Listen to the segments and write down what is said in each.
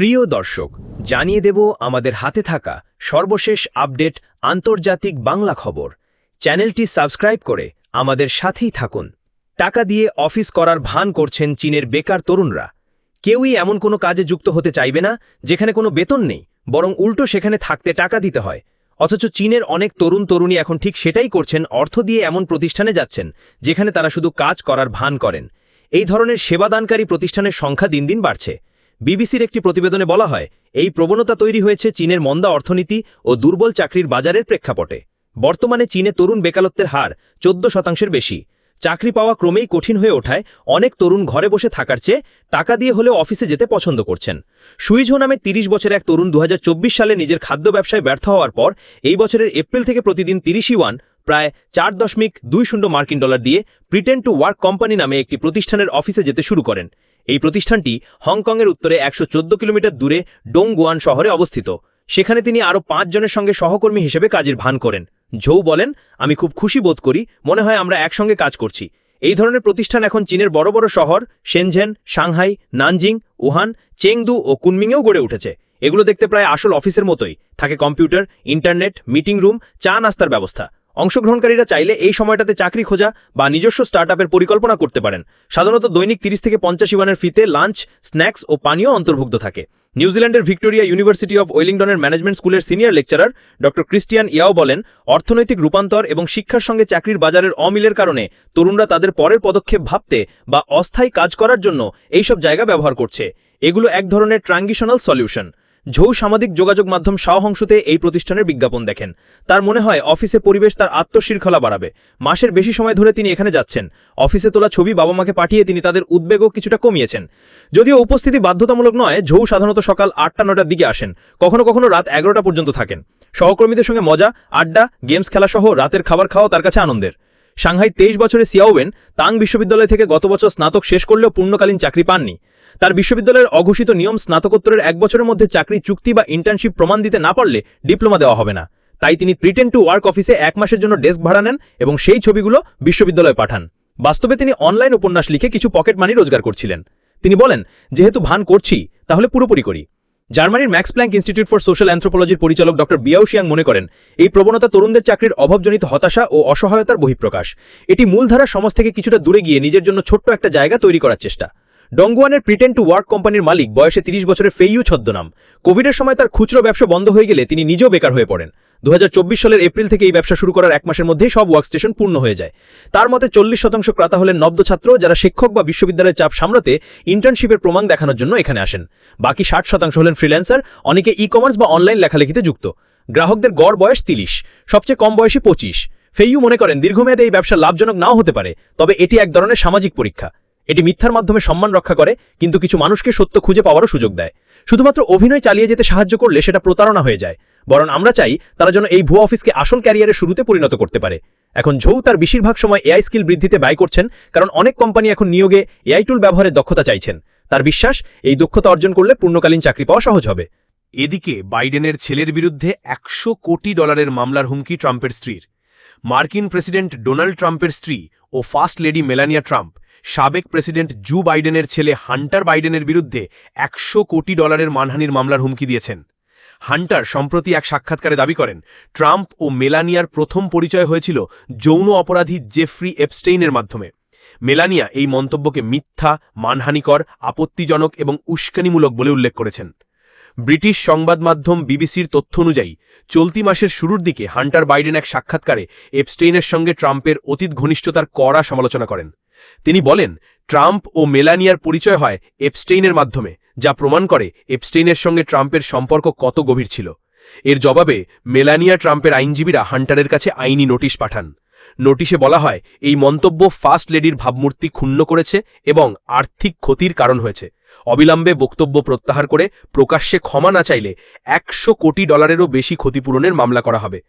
প্রিয় দর্শক, জানিয়ে দেব আমাদের হাতে থাকা সর্বশেষ আপডেট আন্তর্জাতিক বাংলা খবর। চ্যানেলটি সাবস্ক্রাইব করে আমাদের সাথেই থাকুন। টাকা দিয়ে অফিস করার ভান করছেন চীনের বেকার তরুণরা। কেউই এমন কোনো কাজে যুক্ত হতে চাইবে না যেখানে কোনো বেতন নেই, বরং উল্টো সেখানে থাকতে টাকা দিতে হয়। অথচ চীনের অনেক তরুণী এখন ঠিক সেটাই করছেন, অর্থ দিয়ে এমন প্রতিষ্ঠানে যাচ্ছেন যেখানে তারা শুধু কাজ করার ভান করেন। এই ধরনের সেবাদানকারী প্রতিষ্ঠানের সংখ্যা দিন দিন বাড়ছে। বিবিসির একটি প্রতিবেদনে বলা হয়, এই প্রবণতা তৈরি হয়েছে চীনের মন্দা অর্থনীতি ও দুর্বল চাকরির বাজারের প্রেক্ষাপটে। বর্তমানে চীনে তরুণ বেকারত্বের হার 14% বেশি। চাকরি পাওয়া ক্রমেই কঠিন হয়ে ওঠায় অনেক তরুণ ঘরে বসে থাকার চেয়ে টাকা দিয়ে হলেও অফিসে যেতে পছন্দ করছেন। সুইঝো নামে 30 বছরের এক তরুণ 2024 সালে নিজের খাদ্য ব্যবসায় ব্যর্থ হওয়ার পর এই বছরের এপ্রিল থেকে প্রতিদিন 30 ইউয়ান, প্রায় $4.20 দিয়ে প্রিটেন্ড টু ওয়ার্ক কোম্পানি নামে একটি প্রতিষ্ঠানের অফিসে যেতে শুরু করেন। এই প্রতিষ্ঠানটি হংকংয়ের উত্তরে 114 কিলোমিটার দূরে ডোংগুয়ান শহরে অবস্থিত। সেখানে তিনি আরও 5 জনের সঙ্গে সহকর্মী হিসেবে কাজের ভান করেন। ঝৌ বলেন, আমি খুব খুশি বোধ করি, মনে হয় আমরা একসঙ্গে কাজ করছি। এই ধরনের প্রতিষ্ঠান এখন চীনের বড় বড় শহর Shenzhen, Shanghai, Nanjing, Wuhan, Chengdu ও কুনমিংয়েও গড়ে উঠেছে। এগুলো দেখতে প্রায় আসল অফিসের মতোই, থাকে কম্পিউটার, ইন্টারনেট, মিটিং রুম, চা নাস্তার ব্যবস্থা। অংশগ্রহণকারীরা চাইলে এই সময়টাতে চাকরি খোঁজা বা নিজস্ব স্টার্টআপের পরিকল্পনা করতে পারেন। সাধারণত দৈনিক 30 থেকে 50 ইউয়ানের ফিতে লাঞ্চ, স্ন্যাক্স ও পানীয় অন্তর্ভুক্ত থাকে। নিউজিল্যান্ডের ভিক্টোরিয়া ইউনিভার্সিটি অফ ওয়েলিংটনের ম্যানেজমেন্ট স্কুলের সিনিয়র লেকচারার ডক্টর ক্রিস্টিয়ান ইয়াও বলেন, অর্থনৈতিক রূপান্তর এবং শিক্ষার সঙ্গে চাকরির বাজারের অমিলের কারণে তরুণরা তাদের পরের পদক্ষেপ ভাবতে বা অস্থায়ী কাজ করার জন্য এইসব জায়গা ব্যবহার করছে। এগুলো এক ধরনের ট্রানজিশনাল সলিউশন। ঝৌ সামাজিক যোগাযোগ মাধ্যম শাওহংসুতে এই প্রতিষ্ঠানের বিজ্ঞাপন দেখেন। তার মনে হয় অফিসে পরিবেশ তার আত্মশৃঙ্খলা বাড়াবে। মাসের বেশি সময় ধরে তিনি এখানে যাচ্ছেন। অফিসে তোলা ছবি বাবা মাকে পাঠিয়ে তিনি তাদের উদ্বেগও কিছুটা কমিয়েছেন। যদিও উপস্থিতি বাধ্যতামূলক নয়, ঝৌ সাধারণত সকাল 8টা-9টার দিকে আসেন, কখনো কখনো রাত 11টা পর্যন্ত থাকেন। সহকর্মীদের সঙ্গে মজা, আড্ডা, গেমস খেলা সহ রাতের খাবার খাওয়া তার কাছে আনন্দের। সাংহাই 23 বছরের সিয়াওয়েন তাং বিশ্ববিদ্যালয় থেকে গত বছর স্নাতক শেষ করলেও পূর্ণকালীন চাকরি পাননি। তার বিশ্ববিদ্যালয়ের অঘোষিত নিয়ম স্নাতকোত্তরের 1 বছরের মধ্যে চাকরি চুক্তি বা ইন্টার্নশিপ প্রমাণ দিতে না পারলে ডিপ্লোমা দেওয়া হবে না। তাই তিনি প্রিটেন্ড টু ওয়ার্ক অফিসে 1 মাসের জন্য ডেস্ক ভাড়া নেন এবং সেই ছবিগুলো বিশ্ববিদ্যালয়ে পাঠান। বাস্তবে তিনি অনলাইন উপন্যাস লিখে কিছু পকেট মানি রোজগার করছিলেন। তিনি বলেন, যেহেতু ভান করছি তাহলে পুরোপুরি করি। জার্মানির Max Planck Institute for social অ্যানথ্রোপোলজির পরিচালক ডক্টর বিয়াওশিয়াং মনে করেন, এই প্রবণতা তরুণদের চাকরির অভাবজনিত হতাশা ও অসহায়তার বহিঃপ্রকাশ। এটি মূলধারার সমাজ থেকে কিছুটা দূরে গিয়ে নিজের জন্য ছোট্ট একটা জায়গা তৈরি করার চেষ্টা। ডংগুয়ানের প্রিটেন্ড টু ওয়ার্ক কোম্পানির মালিক বয়সে 30 বছরের ফেইউ ছদ্মনাম। কোভিডের সময় তার খুচরো ব্যবসা বন্ধ হয়ে গেলে তিনি নিজেও বেকার হয়ে পড়েন। 2024 সালের এপ্রিল থেকে এই ব্যবসা শুরু করার 1 মাসের মধ্যেই সব ওয়ার্কস্টেশন পূর্ণ হয়ে যায়। তার মতে 40% ক্রেতা হলেন নব্য ছাত্র, যারা শিক্ষক বা বিশ্ববিদ্যালয়ের চাপ সামলাতে ইন্টার্নশিপের প্রমাণ দেখানোর জন্য এখানে আসেন। বাকি 60% হলেন ফ্রিল্যান্সার, অনেকে ই-কমার্স বা অনলাইন লেখালেখিতে যুক্ত। গ্রাহকদের গড় বয়স 30, সবচেয়ে কম বয়সী 25। ফেইউ মনে করেন, দীর্ঘমেয়াদে এই ব্যবসা লাভজনক নাও হতে পারে, তবে এটি এক ধরনের সামাজিক পরীক্ষা। এটি মিথ্যার মাধ্যমে সম্মান রক্ষা করে, কিন্তু কিছু মানুষকে সত্য খুঁজে পাওয়ারও সুযোগ দেয়। শুধুমাত্র অভিনয় চালিয়ে যেতে সাহায্য করলে সেটা প্রতারণা হয়ে যায়। বরং আমরা চাই তারা যেন এই ভুয়া অফিসকে আসল ক্যারিয়ারের শুরুতে পরিণত করতে পারে। এখন ঝৌ তার বেশিরভাগ সময় এআই স্কিল বৃদ্ধিতে ব্যয় করছেন, কারণ অনেক কোম্পানি এখন নিয়োগে এআই টুল ব্যবহারের দক্ষতা চাইছেন। তার বিশ্বাস, এই দক্ষতা অর্জন করলে পূর্ণকালীন চাকরি পাওয়া সহজ হবে। এদিকে বাইডেনের ছেলের বিরুদ্ধে $100 কোটি মামলার হুমকি ট্রাম্পের স্ত্রীর। মার্কিন প্রেসিডেন্ট ডোনাল্ড ট্রাম্পের স্ত্রী ও ফার্স্ট লেডি মেলানিয়া ট্রাম্প সাবেক প্রেসিডেন্ট জো বাইডেনের ছেলে হান্টার বাইডেনের বিরুদ্ধে $100 কোটি মানহানির মামলার হুমকি দিয়েছেন। হান্টার সম্প্রতি এক সাক্ষাৎকারে দাবি করেন, ট্রাম্প ও মেলানিয়ার প্রথম পরিচয় হয়েছিল যৌন অপরাধী জেফ্রি এপস্টেইনের মাধ্যমে। মেলানিয়া এই মন্তব্যকে মিথ্যা, মানহানিকর, আপত্তিজনক এবং উস্কানিমূলক বলে উল্লেখ করেছেন। ব্রিটিশ সংবাদ মাধ্যম বিবিসির তথ্য অনুযায়ী চলতি মাসের শুরুর দিকে হান্টার বাইডেন এক সাক্ষাৎকারে এপস্টেইনের সঙ্গে ট্রাম্পের অতীত ঘনিষ্ঠতার কড়া সমালোচনা করেন। তিনি বলেন, ট্রাম্প ও মেলানিয়ার পরিচয় হয় এপস্টেইনের মাধ্যমে, যা প্রমাণ করে এপস্টেইনের সঙ্গে ট্রাম্পের সম্পর্ক কত গভীর ছিল। এর জবাবে মেলানিয়া ট্রাম্পের আইনজীবীরা হান্টারের কাছে আইনি নোটিশ পাঠান। নোটিশে বলা হয়, এই মন্তব্য ফার্স্ট লেডির ভাবমূর্তি ক্ষুণ্ণ করেছে এবং আর্থিক ক্ষতির কারণ হয়েছে। অবিলম্বে বক্তব্য প্রত্যাহার করে প্রকাশ্যে ক্ষমা না চাইলে $100 কোটিরও বেশি ক্ষতিপূরণের মামলা করা হবে।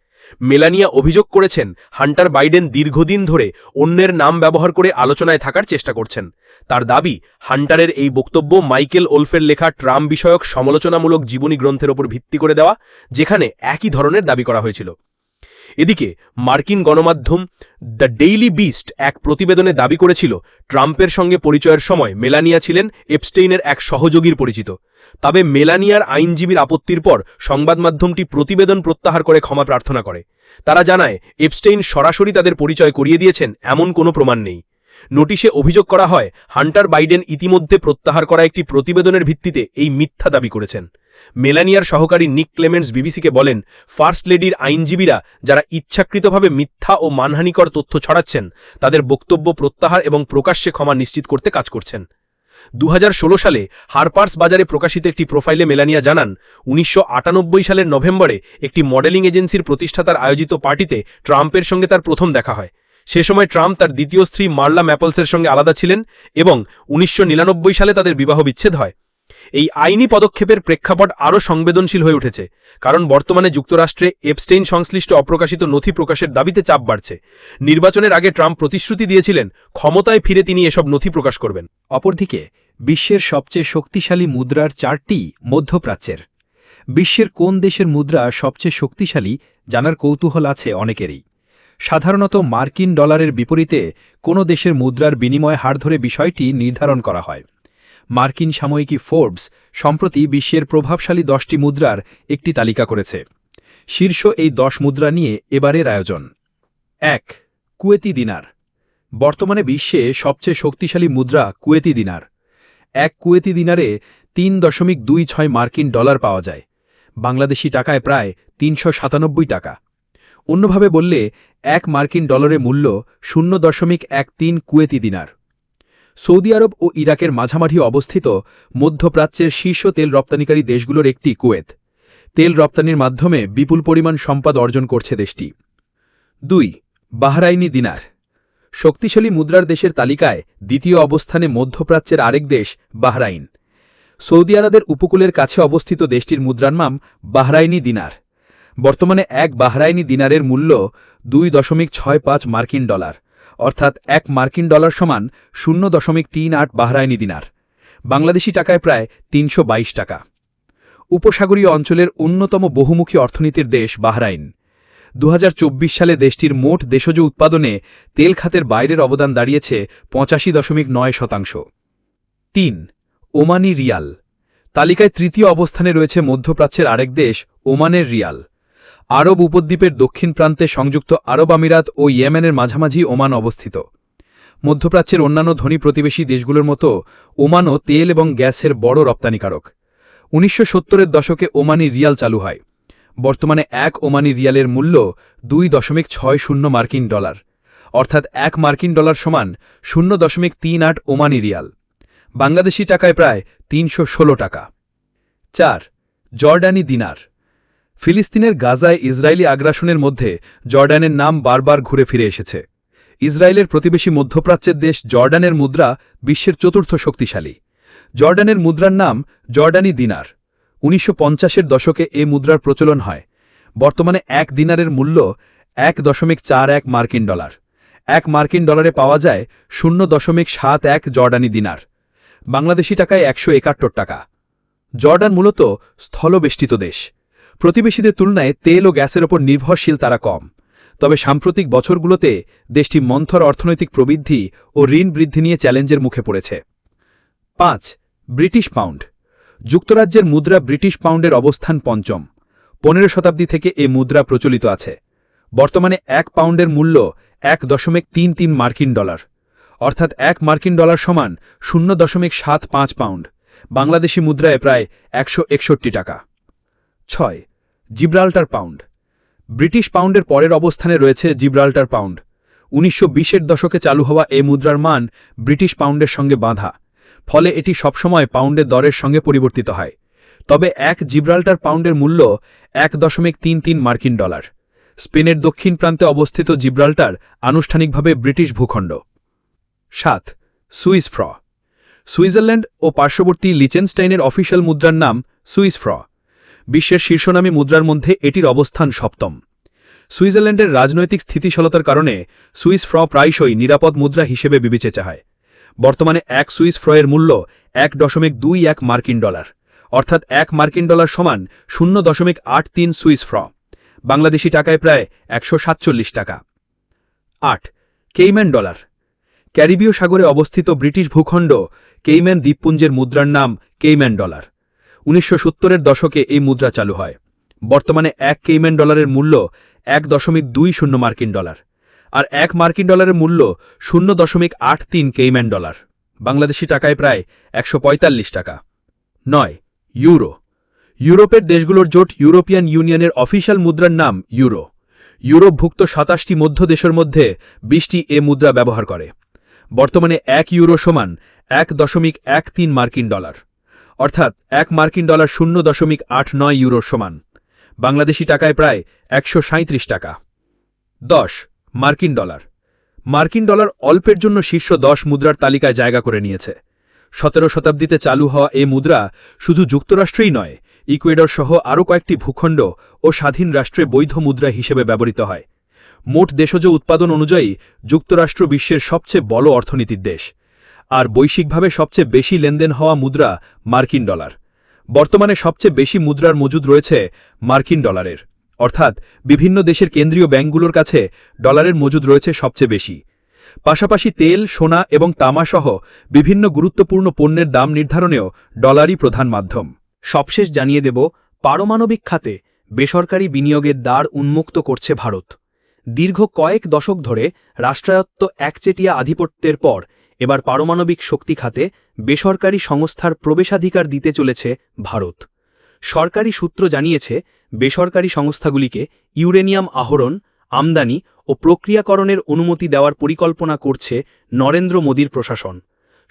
মেলানিয়া অভিযোগ করেছেন, হান্টার বাইডেন দীর্ঘদিন ধরে অন্যের নাম ব্যবহার করে আলোচনায় থাকার চেষ্টা করছেন। তার দাবি, হান্টারের এই বক্তব্য মাইকেল ওলফের লেখা ট্রাম্প বিষয়ক সমালোচনামূলক জীবনী গ্রন্থের ওপর ভিত্তি করে দেওয়া, যেখানে একই ধরনের দাবি করা হয়েছিল। এদিকে মার্কিন গণমাধ্যম দ্য ডেইলি বিস্ট এক প্রতিবেদনে দাবি করেছিল ট্রাম্পের সঙ্গে পরিচয়ের সময় মেলানিয়া ছিলেন এপস্টেইনের এক সহযোগীর পরিচিত। তবে মেলানিয়ার আইনজীবীর আপত্তির পর সংবাদ মাধ্যমটি প্রতিবেদন প্রত্যাহার করে ক্ষমা প্রার্থনা করে। তারা জানায় এপস্টেইন সরাসরি তাদের পরিচয় করিয়ে দিয়েছেন এমন কোনো প্রমাণ নেই। নোটিশে অভিযোগ করা হয় হান্টার বাইডেন ইতিমধ্যে প্রত্যাহার করা একটি প্রতিবেদনের ভিত্তিতে এই মিথ্যা দাবি করেছেন। মেলানিয়ার সহকারী নিক ক্লেমেন্টস বিবিসিকে বলেন, ফার্স্ট লেডির আইনজীবীরা যারা ইচ্ছাকৃতভাবে মিথ্যা ও মানহানিকর তথ্য ছড়াচ্ছেন তাদের বক্তব্য প্রত্যাহার এবং প্রকাশ্যে ক্ষমা নিশ্চিত করতে কাজ করছেন। 2016 সালে হারপার্স বাজারে প্রকাশিত একটি প্রোফাইলে মেলানিয়া জানান, 1998 সালের নভেম্বরে একটি মডেলিং এজেন্সির প্রতিষ্ঠাতার আয়োজিত পার্টিতে ট্রাম্পের সঙ্গে তার প্রথম দেখা হয়। সে সময় ট্রাম্প তার দ্বিতীয় স্ত্রী মার্লা ম্যাপলসের সঙ্গে আলাদা ছিলেন এবং 1999 সালে তাদের বিবাহ বিচ্ছেদ হয়। এই আইনি পদক্ষেপের প্রেক্ষাপট আরও সংবেদনশীল হয়ে উঠেছে, কারণ বর্তমানে যুক্তরাষ্ট্রে এপস্টেইন সংশ্লিষ্ট অপ্রকাশিত নথি প্রকাশের দাবিতে চাপ বাড়ছে। নির্বাচনের আগে ট্রাম্প প্রতিশ্রুতি দিয়েছিলেন ক্ষমতায় ফিরে তিনি এসব নথি প্রকাশ করবেন। অপরদিকে বিশ্বের সবচেয়ে শক্তিশালী মুদ্রার চারটি মধ্যপ্রাচ্যের। বিশ্বের কোন দেশের মুদ্রা সবচেয়ে শক্তিশালী জানার কৌতূহল আছে অনেকেরই। সাধারণত মার্কিন ডলারের বিপরীতে কোনো দেশের মুদ্রার বিনিময় হার ধরে বিষয়টি নির্ধারণ করা হয়। মার্কিন সাময়িকী ফোর্বস সম্প্রতি বিশ্বের প্রভাবশালী 10টি মুদ্রার একটি তালিকা করেছে। শীর্ষ এই 10 মুদ্রা নিয়ে এবারের আয়োজন। 1. কুয়েতি দিনার। বর্তমানে বিশ্বে সবচেয়ে শক্তিশালী মুদ্রা কুয়েতি দিনার। এক কুয়েতি দিনারে 3.26 মার্কিন ডলার পাওয়া যায়, বাংলাদেশি টাকায় প্রায় 397 টাকা। অন্যভাবে বললে 1 মার্কিন ডলারের মূল্য 0.13 কুয়েতি দিনার। সৌদি আরব ও ইরাকের মাঝামাঝি অবস্থিত মধ্যপ্রাচ্যের শীর্ষ তেল রপ্তানিকারী দেশগুলোর একটি কুয়েত। তেল রপ্তানির মাধ্যমে বিপুল পরিমাণ সম্পদ অর্জন করছে দেশটি। 2. বাহরাইনি দিনার। শক্তিশালী মুদ্রার দেশের তালিকায় দ্বিতীয় অবস্থানে মধ্যপ্রাচ্যের আরেক দেশ বাহরাইন। সৌদি আরবের উপকূলের কাছে অবস্থিত দেশটির মুদ্রার নাম বাহরাইনি দিনার। বর্তমানে 1 বাহরাইনি দিনারের মূল্য 2.65 মার্কিন ডলার, অর্থাৎ 1 মার্কিন ডলার সমান 0.38 বাহরাইনি দিনার, বাংলাদেশি টাকায় প্রায় 322 টাকা। উপসাগরীয় অঞ্চলের অন্যতম বহুমুখী অর্থনীতির দেশ বাহরাইন। 2024 সালে দেশটির মোট দেশজ উৎপাদনে তেল খাতের বাইরের অবদান দাঁড়িয়েছে 85.9%। 3. Omani Real. তালিকায় তৃতীয় অবস্থানে রয়েছে মধ্যপ্রাচ্যের আরেক দেশ ওমানের রিয়াল। আরব উপদ্বীপের দক্ষিণ প্রান্তে সংযুক্ত আরব আমিরাত ও ইয়েমেনের মাঝামাঝি ওমান অবস্থিত। মধ্যপ্রাচ্যের অন্যান্য ধনী প্রতিবেশী দেশগুলোর মতো ওমানও তেল এবং গ্যাসের বড় রপ্তানিকারক। 1970-এর দশকে ওমানি রিয়াল চালু হয়। বর্তমানে 1 ওমানি রিয়ালের মূল্য 2.60 মার্কিন ডলার, অর্থাৎ 1 মার্কিন ডলার সমান 0.38 ওমানি রিয়াল, বাংলাদেশি টাকায় প্রায় 316 টাকা। 4. জর্ডানি দিনার। ফিলিস্তিনের গাজায় ইসরায়েলি আগ্রাসনের মধ্যে জর্ডানের নাম বারবার ঘুরে ফিরে এসেছে। ইসরায়েলের প্রতিবেশী মধ্যপ্রাচ্যের দেশ জর্ডানের মুদ্রা বিশ্বের চতুর্থ শক্তিশালী। জর্ডানের মুদ্রার নাম জর্ডানি দিনার। 1950-এর দশকে এ মুদ্রার প্রচলন হয়। বর্তমানে 1 দিনারের মূল্য 1.41 মার্কিন ডলার। 1 মার্কিন ডলারে পাওয়া যায় 0.71 জর্ডানি দিনার, বাংলাদেশি টাকায় 171 টাকা। জর্ডান মূলত স্থলবেষ্টিত দেশ। প্রতিবেশীদের তুলনায় তেল ও গ্যাসের ওপর নির্ভরশীল তারা কম। তবে সাম্প্রতিক বছরগুলোতে দেশটি মন্থর অর্থনৈতিক প্রবৃদ্ধি ও ঋণ বৃদ্ধি নিয়ে চ্যালেঞ্জের মুখে পড়েছে। 5. British pound. যুক্তরাজ্যের মুদ্রা ব্রিটিশ পাউন্ডের অবস্থান 5ম। 15 শতাব্দী থেকে এ মুদ্রা প্রচলিত আছে। বর্তমানে 1 পাউন্ডের মূল্য 1.33 মার্কিন ডলার, অর্থাৎ 1 মার্কিন ডলার সমান 0.75 পাউন্ড, বাংলাদেশি মুদ্রায় প্রায় 161 টাকা। 6. Gibraltar pound. ব্রিটিশ পাউন্ডের পরের অবস্থানে রয়েছে জিব্রাল্টার পাউন্ড। 1920-এর দশকে চালু হওয়া এ মুদ্রার মান ব্রিটিশ পাউন্ডের সঙ্গে বাঁধা, ফলে এটি সবসময় পাউন্ডের দরের সঙ্গে পরিবর্তিত হয়। তবে 1 জিব্রাল্টার পাউন্ডের মূল্য 1.33 মার্কিন ডলার। স্পেনের দক্ষিণ প্রান্তে অবস্থিত জিব্রাল্টার আনুষ্ঠানিকভাবে ব্রিটিশ ভূখণ্ড। 7. সুইস ফ্র। সুইজারল্যান্ড ও পার্শ্ববর্তী লিচেনস্টাইনের অফিসিয়াল মুদ্রার নাম সুইস ফ্র। বিশ্বের শীর্ষনামী মুদ্রার মধ্যে এটির অবস্থান 7ম। সুইজারল্যান্ডের রাজনৈতিক স্থিতিশীলতার কারণে সুইস ফ্র প্রায়শই নিরাপদ মুদ্রা হিসেবে বিবেচিত হয়। বর্তমানে 1 সুইস ফ্রয়ের মূল্য 1.21 মার্কিন ডলার, অর্থাৎ 1 মার্কিন ডলার সমান 0.83 সুইস ফ্র, বাংলাদেশি টাকায় প্রায় 147 টাকা। 8 কেইম্যান ডলার। ক্যারিবীয় সাগরে অবস্থিত ব্রিটিশ ভূখণ্ড কেইম্যান দ্বীপপুঞ্জের মুদ্রার নাম কেইম্যান ডলার। 1970-এর দশকে এই মুদ্রা চালু হয়। বর্তমানে 1 কেইম্যান ডলারের মূল্য 1.20 মার্কিন ডলার, আর 1 মার্কিন ডলারের মূল্য 0.83 কেইম্যান ডলার, বাংলাদেশি টাকায় প্রায় 145 টাকা। 9 ইউরো। ইউরোপের দেশগুলোর জোট ইউরোপিয়ান ইউনিয়নের অফিসিয়াল মুদ্রার নাম ইউরো। ইউরোপভুক্ত 27টি মধ্য দেশের মধ্যে 20টি এ মুদ্রা ব্যবহার করে। বর্তমানে 1 ইউরো সমান 1.13 মার্কিন ডলার, অর্থাৎ 1 মার্কিন ডলার 0.89 ইউরোর সমান, বাংলাদেশি টাকায় প্রায় 137 টাকা। 10 মার্কিন ডলার। মার্কিন ডলার অল্পের জন্য শীর্ষ 10 মুদ্রার তালিকায় জায়গা করে নিয়েছে। 17 শতাব্দীতে চালু হওয়া এই মুদ্রা শুধু যুক্তরাষ্ট্রেই নয়, ইকুয়েডর সহ আরও কয়েকটি ভূখণ্ড ও স্বাধীন রাষ্ট্রে বৈধ মুদ্রা হিসেবে ব্যবহৃত হয়। মোট দেশজ উৎপাদন অনুযায়ী যুক্তরাষ্ট্র বিশ্বের সবচেয়ে বড় অর্থনীতির দেশ, আর বৈশ্বিকভাবে সবচেয়ে বেশি লেনদেন হওয়া মুদ্রা মার্কিন ডলার। বর্তমানে সবচেয়ে বেশি মুদ্রার মজুদ রয়েছে মার্কিন ডলারের, অর্থাৎ বিভিন্ন দেশের কেন্দ্রীয় ব্যাংকগুলোর কাছে ডলারের মজুদ রয়েছে সবচেয়ে বেশি। পাশাপাশি তেল, সোনা এবং তামা সহ বিভিন্ন গুরুত্বপূর্ণ পণ্যের দাম নির্ধারণেও ডলারই প্রধান মাধ্যম। সবশেষ জানিয়ে দেব, পারমাণবিক খাতে বেসরকারি বিনিয়োগের দ্বার উন্মুক্ত করছে ভারত। দীর্ঘ কয়েক দশক ধরে রাষ্ট্রায়ত্ত একচেটিয়া আধিপত্যের পর এবার পারমাণবিক শক্তি খাতে বেসরকারি সংস্থার প্রবেশাধিকার দিতে চলেছে ভারত। সরকারি সূত্র জানিয়েছে, বেসরকারি সংস্থাগুলিকে ইউরেনিয়াম আহরণ, আমদানি ও প্রক্রিয়াকরণের অনুমতি দেওয়ার পরিকল্পনা করছে নরেন্দ্র মোদীর প্রশাসন।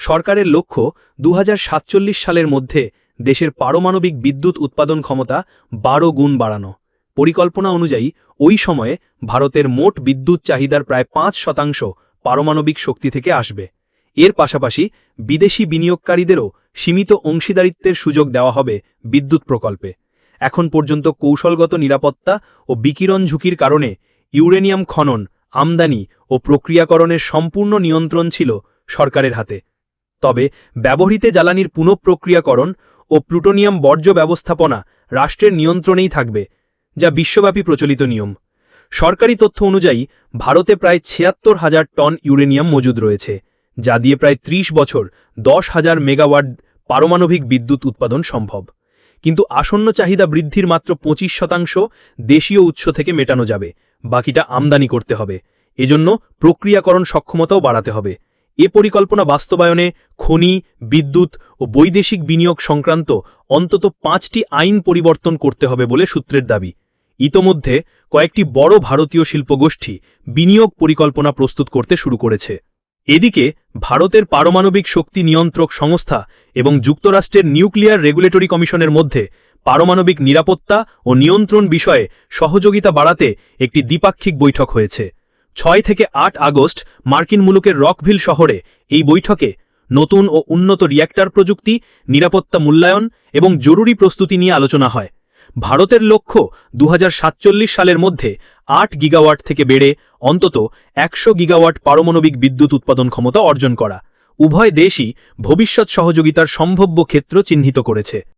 সরকারের লক্ষ্য 2047 সালের মধ্যে দেশের পারমাণবিক বিদ্যুৎ উৎপাদন ক্ষমতা 12 গুণ বাড়ানো। পরিকল্পনা অনুযায়ী ওই সময়ে ভারতের মোট বিদ্যুৎ চাহিদার প্রায় 5% পারমাণবিক শক্তি থেকে আসবে। এর পাশাপাশি বিদেশি বিনিয়োগকারীদেরও সীমিত অংশীদারিত্বের সুযোগ দেওয়া হবে বিদ্যুৎ প্রকল্পে। এখন পর্যন্ত কৌশলগত নিরাপত্তা ও বিকিরণ ঝুঁকির কারণে ইউরেনিয়াম খনন, আমদানি ও প্রক্রিয়াকরণের সম্পূর্ণ নিয়ন্ত্রণ ছিল সরকারের হাতে। তবে ব্যবহৃত জ্বালানির পুনঃপ্রক্রিয়াকরণ ও প্লুটোনিয়াম বর্জ্য ব্যবস্থাপনা রাষ্ট্রের নিয়ন্ত্রণেই থাকবে, যা বিশ্বব্যাপী প্রচলিত নিয়ম। সরকারি তথ্য অনুযায়ী ভারতে প্রায় 76,000 টন ইউরেনিয়াম মজুদ রয়েছে, যা দিয়ে প্রায় 30 বছর 10,000 মেগাওয়াট পারমাণবিক বিদ্যুৎ উৎপাদন সম্ভব। কিন্তু আসন্ন চাহিদা বৃদ্ধির মাত্র 25% দেশীয় উৎস থেকে মেটানো যাবে, বাকিটা আমদানি করতে হবে। এজন্য প্রক্রিয়াকরণ সক্ষমতাও বাড়াতে হবে। এ পরিকল্পনা বাস্তবায়নে খনি, বিদ্যুৎ ও বৈদেশিক বিনিয়োগ সংক্রান্ত অন্তত 5টি আইন পরিবর্তন করতে হবে বলে সূত্রের দাবি। ইতোমধ্যে কয়েকটি বড় ভারতীয় শিল্পগোষ্ঠী বিনিয়োগ পরিকল্পনা প্রস্তুত করতে শুরু করেছে। এদিকে ভারতের পারমাণবিক শক্তি নিয়ন্ত্রক সংস্থা এবং যুক্তরাষ্ট্রের নিউক্লিয়ার রেগুলেটরি কমিশনের মধ্যে পারমাণবিক নিরাপত্তা ও নিয়ন্ত্রণ বিষয়ে সহযোগিতা বাড়াতে একটি দ্বিপাক্ষিক বৈঠক হয়েছে। 6 থেকে 8 আগস্ট মার্কিন মুলুকের রকভিল শহরে এই বৈঠকে নতুন ও উন্নত রিয়্যাক্টর প্রযুক্তি, নিরাপত্তা মূল্যায়ন এবং জরুরি প্রস্তুতি নিয়ে আলোচনা হয়। ভারতের লক্ষ্য 2047 সালের মধ্যে 8 গিগাওয়াট থেকে বেড়ে অন্তত 100 গিগাওয়াট পারমাণবিক বিদ্যুৎ উৎপাদন ক্ষমতা অর্জন করা। উভয় দেশই ভবিষ্যৎ সহযোগিতার সম্ভাব্য ক্ষেত্র চিহ্নিত করেছে।